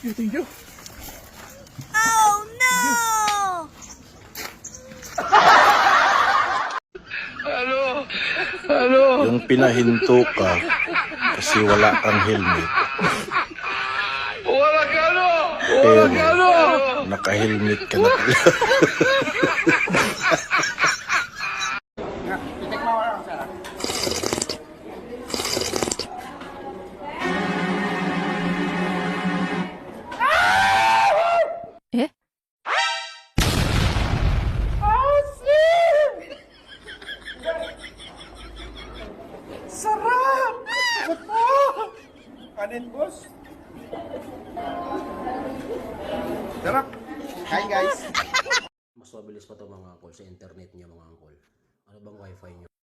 Thank you. Oh no! Yung pinahinto ka kasi wala kang helmet. Pero naka-helmet ka na pala. Eh? Sarap! Kanin, boss. Sarap. Hi, guys. Mas mabilis pa to mga uncle sa internet niyo mga uncle. Ano bang wifi niyo?